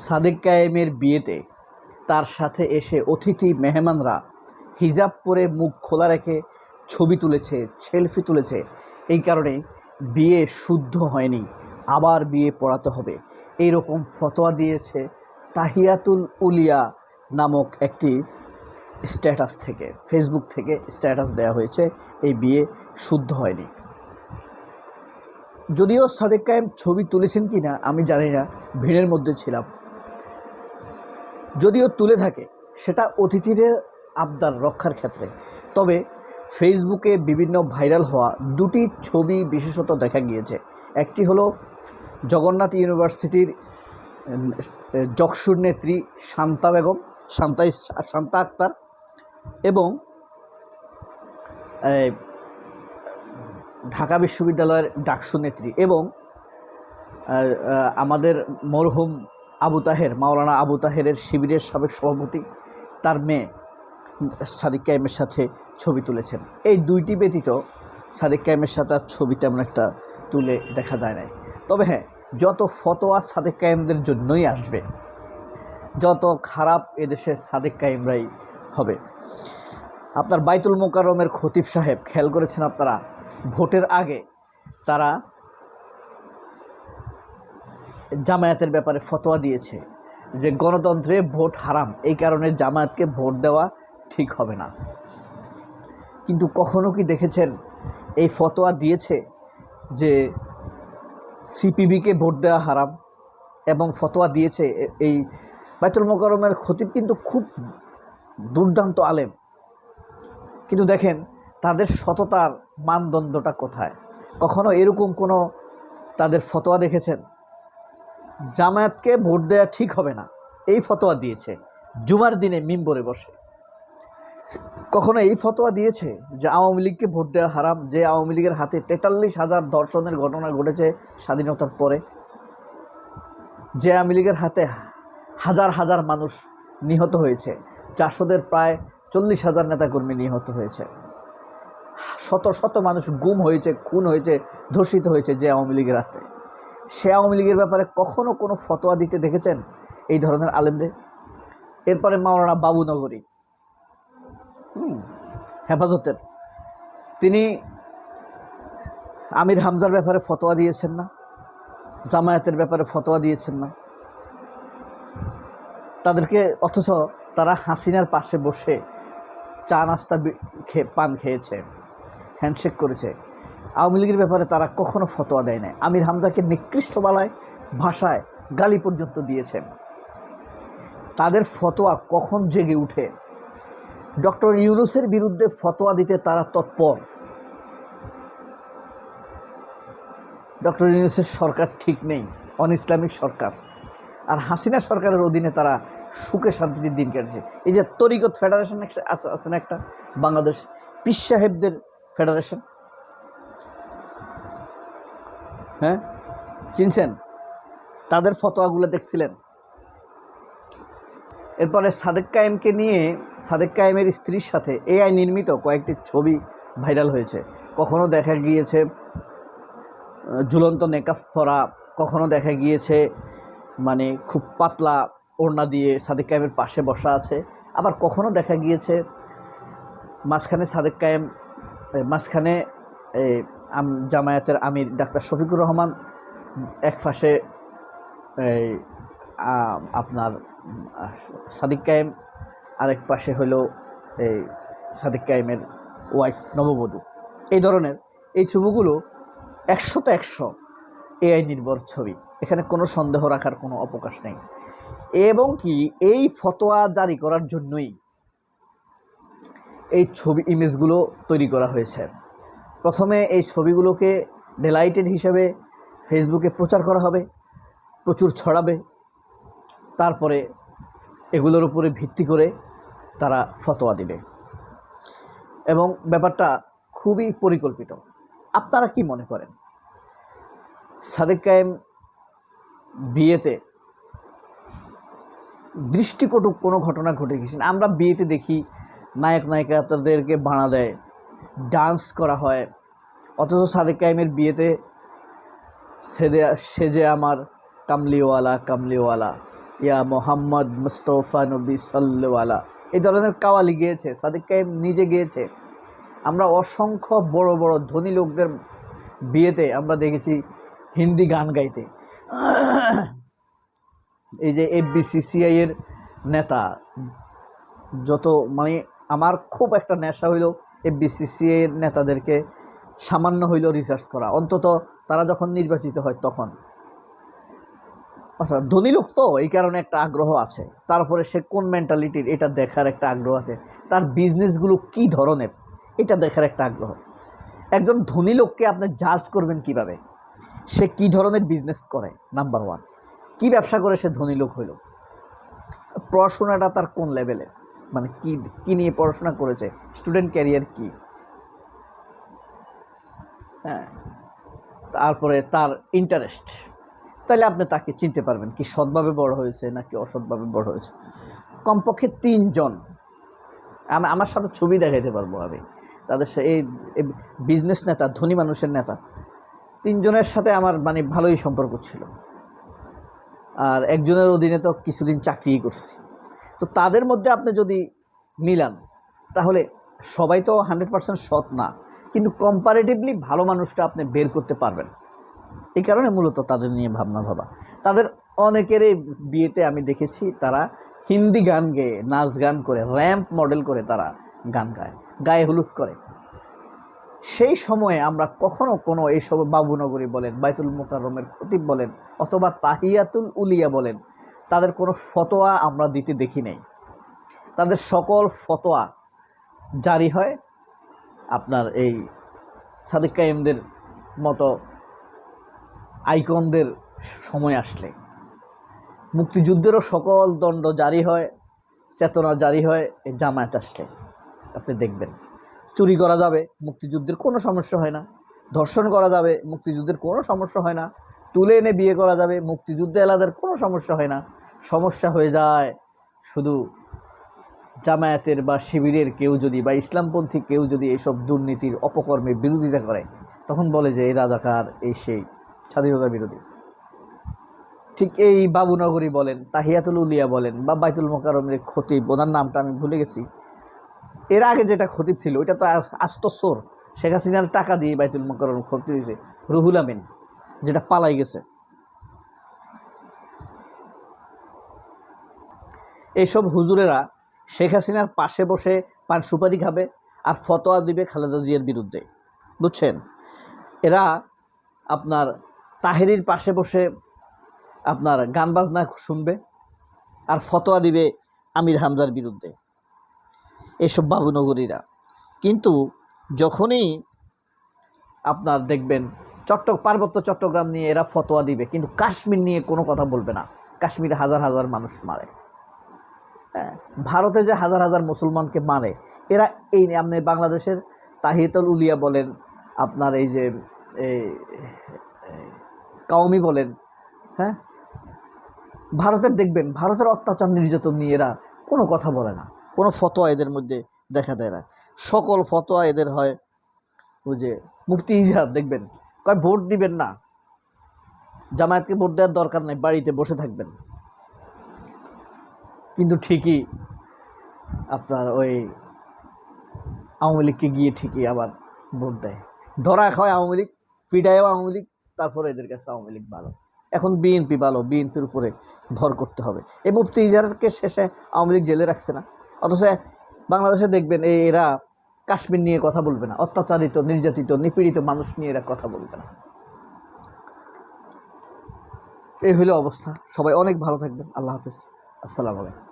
সাদেক কায়েমের বিয়েতে তার সাথে এসে অতিথি মেহমানরা হিজাব পরে মুখ খোলা রেখে ছবি তুলেছে, সেলফি তুলেছে। এই কারণে বিয়ে শুদ্ধ হয়নি, আবার বিয়ে পড়াতে হবে, এইরকম ফতোয়া দিয়েছে তাহিয়াতুল উলিয়া নামক একটি স্ট্যাটাস থেকে, ফেসবুক থেকে স্ট্যাটাস দেওয়া হয়েছে এই বিয়ে শুদ্ধ হয়নি। যদিও সাদেক কায়েম ছবি তুলেছেন কি না আমি জানি না, ভিড়ের মধ্যে ছিলাম। যদিও তুলে থাকে সেটা অতিথিদের আবদার রক্ষার ক্ষেত্রে। তবে ফেসবুকে বিভিন্ন ভাইরাল হওয়া দুটি ছবি বিশেষত দেখা গিয়েছে। একটি হলো জগন্নাথ ইউনিভার্সিটির যকসুর নেত্রী শান্তা বেগম, শান্তা আক্তার এবং ঢাকা বিশ্ববিদ্যালয়ের ডাকসু নেত্রী এবং আমাদের মরহুম আবু তাহের, মাওলানা আবু তাহেরের শিবিরের সাবেক সভাপতি, তার মেয়ে সাদেক কায়েমের সাথে ছবি তুলেছেন। এই দুইটি ব্যতীত সাদেক কায়েমের সাথে আর ছবি তেমন একটা তুলে দেখা যায় নাই। তবে হ্যাঁ, যত ফতোয়া সাদেক কায়েমদের জন্যই আসবে, যত খারাপ এদেশের সাদেক কায়েমরাই হবে। আপনার বাইতুল মোকাররমের খতিব সাহেব, খেয়াল করেছেন আপনারা, ভোটের আগে তারা জামায়াতের ব্যাপারে ফতোয়া দিয়েছে যে গণতন্ত্রে ভোট হারাম, এই কারণে জামায়াতকে ভোট দেওয়া ঠিক হবে না। কিন্তু কখনো কি দেখেছেন এই ফতোয়া দিয়েছে যে সিপিবিকে ভোট দেওয়া হারাম? এবং ফতোয়া দিয়েছে এই বাইতুল মোকাররমের খতিব কিন্তু খুব দুর্দান্ত আলেম, কিন্তু দেখেন তাদের সততার মানদণ্ডটা কোথায়? কখনো এরকম কোনো তাদের ফতোয়া দেখেছেন? জামায়াতকে ভোট দেওয়া ঠিক হবে না, এই ফতোয়া দিয়েছে জুমার দিনে মিম্বরে বসে। কখনো এই ফতোয়া দিয়েছে যে আওয়ামী লীগকে ভোট দেওয়া হারাম, যে আওয়ামী লীগের হাতে 43,000 ধর্ষণের ঘটনা ঘটেছে স্বাধীনতার পরে, যে আওয়ামী লীগের হাতে হাজার হাজার মানুষ নিহত হয়েছে, জাসদের প্রায় 40,000 নেতাকর্মী নিহত হয়েছে, শত শত মানুষ গুম হয়েছে, খুন হয়েছে, ধর্ষিত হয়েছে যে আওয়ামী লীগের হাতে। সে আওয়ামী লীগের ব্যাপারে কখনো কোনো ফতোয়া দিতে দেখেছেন এই ধরনের আলেমদের? এরপরে মাওলানা বাবুনগরী, হেফাজতের, তিনি আমির হামজার ব্যাপারে ফতোয়া দিয়েছেন না? জামায়াতের ব্যাপারে ফতোয়া দিয়েছেন না? তাদেরকে, অথচ তারা হাসিনার পাশে বসে চা নাস্তা পান খেয়েছে, হ্যান্ডশেক করেছে। আওয়ামী লীগের ব্যাপারে তারা কখনো ফতোয়া দেয় না। আমির হামজাকে নিকৃষ্ট ভাষায় গালি পর্যন্ত দিয়েছেন। তাদের ফতোয়া কখন জেগে উঠে? ডক্টর ইউনূসের বিরুদ্ধে ফতোয়া দিতে তারা তৎপর। ডক্টর ইউনূসের সরকার ঠিক নেই, অন ইসলামিক সরকার, আর হাসিনা সরকারের অধীনে তারা সুখে শান্তিতে দিন কাটছে। এই যে তরিকত ফেডারেশন আছে না একটা, বাংলাদেশ পীর সাহেবদের ফেডারেশন, হ্যাঁ চিনছেন? তাদের ফতোয়াগুলো দেখছিলেন? এরপরে সাদেক কায়েমকে নিয়ে, সাদেক কায়েমের স্ত্রীর সাথে এআই নির্মিত কয়েকটি ছবি ভাইরাল হয়েছে। কখনো দেখা গিয়েছে ঝুলন্ত নেকাফ পরা, কখনো দেখা গিয়েছে মানে খুব পাতলা ওড়না দিয়ে সাদেক কায়েমের পাশে বসা আছে, আবার কখনো দেখা গিয়েছে মাঝখানে সাদেক কায়েম, মাঝখানে জামায়াতের আমির ডাক্তার শফিকুর রহমান, এক পাশে আপনার সাদেক কায়েম, আরেক পাশে হলো এই সাদেক কায়েমের ওয়াইফ নববধূ। এই ধরনের এই ছবিগুলো 100তে 100 এআই নির্ভর ছবি, এখানে কোনো সন্দেহ রাখার কোনো অবকাশ নেই। এবং কি এই ফতোয়া জারি করার জন্যই এই ছবি ইমেজগুলো তৈরি করা হয়েছে। প্রথমে এই ছবিগুলোকে ডেলাইটেড হিসেবে ফেসবুকে প্রচার করা হবে, প্রচুর ছড়াবে, তারপরে এগুলোর উপরে ভিত্তি করে তারা ফতোয়া দিবে, এবং ব্যাপারটা খুবই পরিকল্পিত। আপনারা কি মনে করেন সাদেক কায়েম বিয়েতে দৃষ্টিকটু কোনো ঘটনা ঘটে গেছে? আমরা বিয়েতে দেখি নায়ক নায়িকা তাদেরকে ভাড়া দেয়, ডান্স করা হয়, অথচ সাদেক কায়েমের বিয়েতে সেজে আমার কামলিওয়ালা কামলিওয়ালা, ইয়া মোহাম্মদ মুস্তফা নবী সাল্লাল্লাহু আলা, এই ধরনের কাওয়ালি গিয়েছে, সাদিক কায়েম নিজে গিয়েছে। আমরা অসংখ্য বড় বড় ধনী লোকদের বিয়েতে আমরা দেখেছি হিন্দি গান গাইতে। এই যে FBCCI এর নেতা, যত মানে আমার খুব একটা নেশা হইল FBCCI এর নেতাদেরকে সামান্য হইল রিসার্চ করা, অন্তত তারা যখন নির্বাচিত হয় তখন। আচ্ছা, ধনী লোক তো এই কারণে একটা আগ্রহ আছে, তারপরে সে কোন মেন্টালিটির এটা দেখার একটা আগ্রহ আছে, তার বিজনেসগুলো কি ধরনের এটা দেখার একটা আগ্রহ। একজন ধনী লোককে আপনি জাজ করবেন কিভাবে, সে কি ধরনের বিজনেস করে, নাম্বার ওয়ান, কি ব্যবসা করে সে ধনী লোক হইল, পড়াশোনাটা তার কোন লেভেলের, মানে কি নিয়ে পড়াশোনা করেছে, স্টুডেন্ট ক্যারিয়ার কি, হ্যাঁ, তারপরে তার ইন্টারেস্ট, তাহলে আপনি তাকে চিনতে পারবেন কি সৎভাবে বড় হয়েছে নাকি অসৎভাবে বড় হয়েছে। কমপক্ষে 3 জন আমার সাথে ছবি দেখাইতে পারবো আমি, তাদের এই বিজনেস নেতা, ধনী মানুষের নেতা, 3 জনের সাথে আমার মানে ভালোই সম্পর্ক ছিল, আর একজনের অধীনে তো কিছুদিন চাকরি করছি। তো তাদের মধ্যে আপনি যদি মিলান তাহলে সবাই তো 100% সৎ না, কিন্তু কম্পারেটিভলি ভালো মানুষটা আপনি বের করতে পারবেন। এই কারণে মূলত তাদের নিয়ে ভাবা। তাদের অনেকেরই বিয়েতে আমি দেখেছি তারা হিন্দি গান গেয়ে, নাচ গান করে, র্যাম্প মডেল করে তারা গান গায়, গায়ে হলুদ করে। সেই সময়ে আমরা কখনো কোনো এইসব বাবুনগরী বলেন, বাইতুল মোকাররমের খতিব বলেন, অথবা তাহিয়াতুল উলিয়া বলেন, তাদের কোনো ফতোয়া আমরা দিতে দেখি নাই। তাদের সকল ফতোয়া জারি হয় আপনার এই সাদিক কায়েমদের মতো আইকনদের সময় আসলে। মুক্তিযুদ্ধেরও সকল দণ্ড জারি হয়, চেতনা জারি হয় এই জামায়াত আসলে। আপনি দেখবেন চুরি করা যাবে, মুক্তিযুদ্ধের কোনো সমস্যা হয় না, ধর্ষণ করা যাবে, মুক্তিযুদ্ধের কোনো সমস্যা হয় না, তুলে এনে বিয়ে করা যাবে, মুক্তিযুদ্ধে এলাদের কোনো সমস্যা হয় না। সমস্যা হয়ে যায় শুধু জামায়াতের বা শিবিরের কেউ যদি, বা ইসলামপন্থী কেউ যদি এইসব দুর্নীতির অপকর্মের বিরোধিতা করে, তখন বলে যে এই রাজাকার, এই সেই স্বাধীনতা বিরোধী। ঠিক এই বাবুনগরী বলেন, তাহিয়াতুল উলিয়া বলেন, বা বাইতুল মোকাররমের খতিব, ওনার নামটা আমি ভুলে গেছি, এর আগে যেটা খতিব ছিল ওইটা তো আস্ত সোর, শেখ হাসিনার টাকা দিয়ে বাইতুল মোকাররম খতিব হয়েছে রুহুল আমিন, যেটা পালাই গেছে। এইসব হুজুরেরা শেখ হাসিনার পাশে বসে পান সুপারি খাবে আর ফতোয়া দিবে খালেদা জিয়ার বিরুদ্ধে, বুঝছেন? এরা আপনার তাহেরির পাশে বসে আপনার গান বাজনা শুনবে আর ফতোয়া দিবে আমির হামজার বিরুদ্ধে, এইসব বাবুনগরীরা। কিন্তু যখনই আপনার দেখবেন পার্বত্য চট্টগ্রাম নিয়ে এরা ফতোয়া দিবে, কিন্তু কাশ্মীর নিয়ে কোনো কথা বলবে না। কাশ্মীরে হাজার হাজার মানুষ মারে, হ্যাঁ, ভারতে যে হাজার হাজার মুসলমানকে মারে, এরা এই আপনি বাংলাদেশের তাহিয়াতুল উলিয়া বলেন, আপনার এই যে কাওমি বলেন, হ্যাঁ, ভারতের দেখবেন ভারতের অত্যাচার নির্যাতন নিয়ে এরা কোনো কথা বলে না, কোনো ফতোয়া এদের মধ্যে দেখা দেয় না। সকল ফতোয়া এদের হয় ওই যে মুফতি ইজাহার, দেখবেন কয় ভোট দিবেন না, জামায়াতকে ভোট দেওয়ার দরকার নেই, বাড়িতে বসে থাকবেন। কিন্তু ঠিকই আপনার ওই আওয়ামী লীগকে গিয়ে ঠিকই আবার ভোট দেয়, ধরা খায় আওয়ামী লীগ, পিডায়ও আওয়ামী লীগ, তারপরে এদের কাছে আওয়ামী লীগ ভালো। এখন বিএনপি ভালো, বিএনপির উপরে ভর করতে হবে। এই মুফতি ইজাহারকে শেষে আওয়ামী লীগ জেলে রাখছে না, অথচ বাংলাদেশে দেখবেন এরা কাশ্মীর নিয়ে কথা বলবে না, অত্যাচারিত, নির্যাতিত, নিপীড়িত মানুষ নিয়ে এরা কথা বলবে না। এই হইল অবস্থা। সবাই অনেক ভালো থাকবেন। আল্লাহ হাফিজ, আসসালামু আলাইকুম।